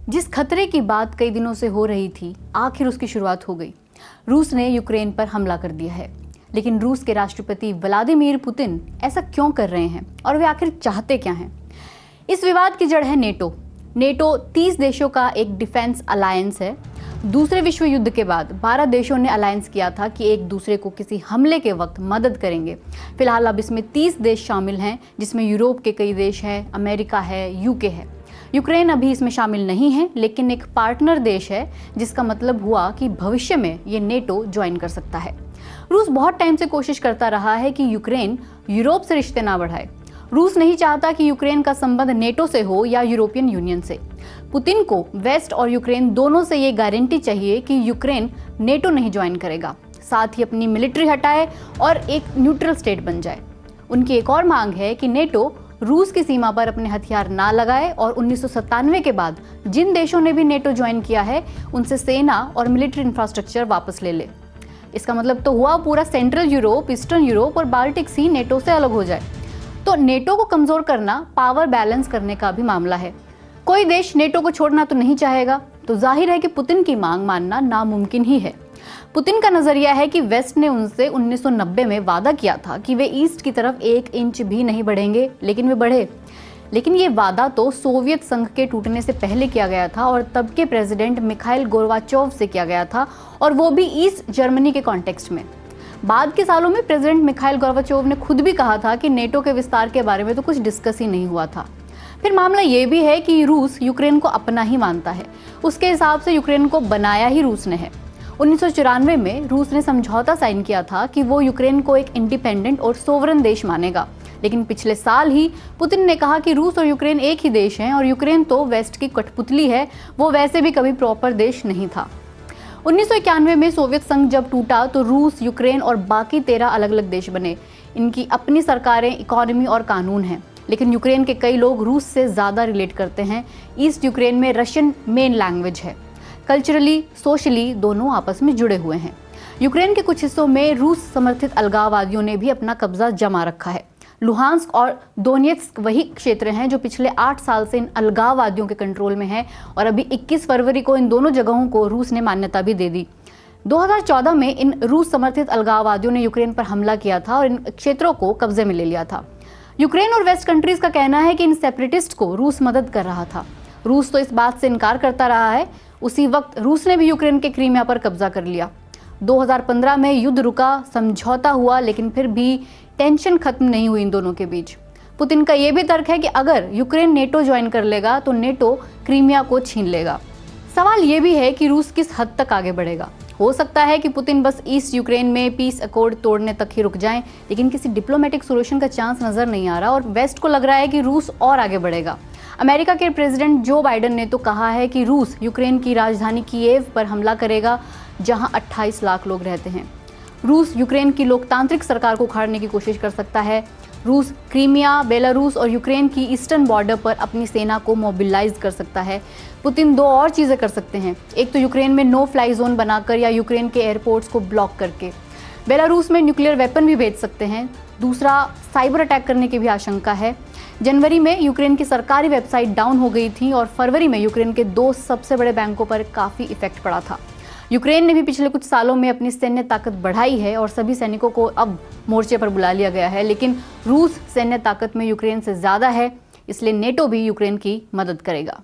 जिस खतरे की बात कई दिनों से हो रही थी, आखिर उसकी शुरुआत हो गई। रूस ने यूक्रेन पर हमला कर दिया है। लेकिन रूस के राष्ट्रपति व्लादिमीर पुतिन ऐसा क्यों कर रहे हैं और वे आखिर चाहते क्या हैं? इस विवाद की जड़ है नेटो। नेटो 30 देशों का एक डिफेंस अलायंस है। दूसरे विश्व युद्ध के बाद 12 देशों ने अलायंस किया था कि एक दूसरे को किसी हमले के वक्त मदद करेंगे। फिलहाल अब इसमें 30 देश शामिल हैं, जिसमें यूरोप के कई देश हैं, अमेरिका है, यूके है। यूक्रेन अभी इसमें शामिल नहीं है, लेकिन एक पार्टनर देश है, जिसका मतलब हुआ कि भविष्य में ये नेटो ज्वाइन कर सकता है। रूस बहुत टाइम से कोशिश करता रहा है कि यूक्रेन यूरोप से रिश्ते ना बढ़ाए। रूस नहीं चाहता कि यूक्रेन का संबंध नेटो से हो या यूरोपियन यूनियन से। पुतिन को वेस्ट और यूक्रेन दोनों से ये गारंटी चाहिए कि यूक्रेन नेटो नहीं ज्वाइन करेगा, साथ ही अपनी मिलिट्री हटाए और एक न्यूट्रल स्टेट बन जाए। उनकी एक और मांग है कि नेटो रूस की सीमा पर अपने हथियार ना लगाए और 1997 के बाद जिन देशों ने भी नेटो ज्वाइन किया है उनसे सेना और मिलिट्री इंफ्रास्ट्रक्चर वापस ले ले। इसका मतलब तो हुआ पूरा सेंट्रल यूरोप, ईस्टर्न यूरोप और बाल्टिक सी नेटो से अलग हो जाए। तो नेटो को कमजोर करना पावर बैलेंस करने का भी मामला है। कोई देश नेटो को छोड़ना तो नहीं चाहेगा, तो जाहिर है कि पुतिन की मांग मानना नामुमकिन ही है। पुतिन का नजरिया है कि वेस्ट ने उनसे 1990 में वादा किया था कि वे ईस्ट की तरफ 1 इंच भी नहीं बढ़ेंगे, लेकिन वे बढ़े। लेकिन ये वादा तो सोवियत संघ के टूटने से पहले किया गया था और तब के प्रेसिडेंट मिखाइल गोर्बाचोव से किया गया था, और वो भी ईस्ट जर्मनी के कॉन्टेक्स्ट में। बाद के सालों में प्रेसिडेंट मिखाइल गोर्बाचोव ने खुद भी कहा था कि नेटो के विस्तार के बारे में तो कुछ डिस्कस ही नहीं हुआ था। फिर मामला ये भी है कि रूस यूक्रेन को अपना ही मानता है। उसके हिसाब से यूक्रेन को बनाया ही रूस ने है। 1994 में रूस ने समझौता साइन किया था कि वो यूक्रेन को एक इंडिपेंडेंट और सोवरन देश मानेगा। लेकिन पिछले साल ही पुतिन ने कहा कि रूस और यूक्रेन एक ही देश हैं और यूक्रेन तो वेस्ट की कठपुतली है, वो वैसे भी कभी प्रॉपर देश नहीं था। 1991 में सोवियत संघ जब टूटा तो रूस, यूक्रेन और बाकी 13 अलग अलग देश बने। इनकी अपनी सरकारें, इकोनॉमी और कानून हैं। लेकिन यूक्रेन के कई लोग रूस से ज़्यादा रिलेट करते हैं। ईस्ट यूक्रेन में रशियन मेन लैंग्वेज है। कल्चरली, सोशली दोनों आपस में जुड़े हुए हैं। यूक्रेन के कुछ हिस्सों में रूस समर्थित अलगाववादियों ने भी अपना कब्जा जमा रखा है। लुहांस्क और दोनेत्स्क वही क्षेत्र हैं जो पिछले 8 साल से इन अलगाववादियों के कंट्रोल में हैं, और अभी 21 फरवरी को इन दोनों जगहों को रूस ने मान्यता भी दे दी। 2014 में इन रूस समर्थित अलगाववादियों ने यूक्रेन पर हमला किया था और इन क्षेत्रों को कब्जे में ले लिया था। यूक्रेन और वेस्ट कंट्रीज का कहना है कि इन सेपरेटिस्ट को रूस मदद कर रहा था। रूस तो इस बात से इनकार करता रहा है। उसी वक्त रूस ने भी यूक्रेन के क्रीमिया पर कब्जा कर लिया। 2015 में युद्ध रुका, समझौता हुआ, लेकिन फिर भी टेंशन खत्म नहीं हुई इन दोनों के बीच। पुतिन का यह भी तर्क है कि अगर यूक्रेन नेटो ज्वाइन कर लेगा तो नेटो क्रीमिया को छीन लेगा। सवाल यह भी है कि रूस किस हद तक आगे बढ़ेगा। हो सकता है कि पुतिन बस ईस्ट यूक्रेन में पीस अकॉर्ड तोड़ने तक ही रुक जाएं, लेकिन किसी डिप्लोमेटिक सोल्यूशन का चांस नजर नहीं आ रहा और वेस्ट को लग रहा है कि रूस और आगे बढ़ेगा। अमेरिका के प्रेसिडेंट जो बाइडेन ने तो कहा है कि रूस यूक्रेन की राजधानी कीव पर हमला करेगा, जहां 28 लाख लोग रहते हैं। रूस यूक्रेन की लोकतांत्रिक सरकार को उखाड़ने की कोशिश कर सकता है। रूस क्रीमिया, बेलारूस और यूक्रेन की ईस्टर्न बॉर्डर पर अपनी सेना को मोबिलाइज कर सकता है। पुतिन 2 और चीज़ें कर सकते हैं। एक तो यूक्रेन में नो फ्लाई जोन बनाकर या यूक्रेन के एयरपोर्ट्स को ब्लॉक करके। बेलारूस में न्यूक्लियर वेपन भी भेज सकते हैं। दूसरा, साइबर अटैक करने की भी आशंका है। जनवरी में यूक्रेन की सरकारी वेबसाइट डाउन हो गई थी और फरवरी में यूक्रेन के 2 सबसे बड़े बैंकों पर काफ़ी इफेक्ट पड़ा था। यूक्रेन ने भी पिछले कुछ सालों में अपनी सैन्य ताकत बढ़ाई है और सभी सैनिकों को अब मोर्चे पर बुला लिया गया है। लेकिन रूस सैन्य ताकत में यूक्रेन से ज़्यादा है, इसलिए नेटो भी यूक्रेन की मदद करेगा।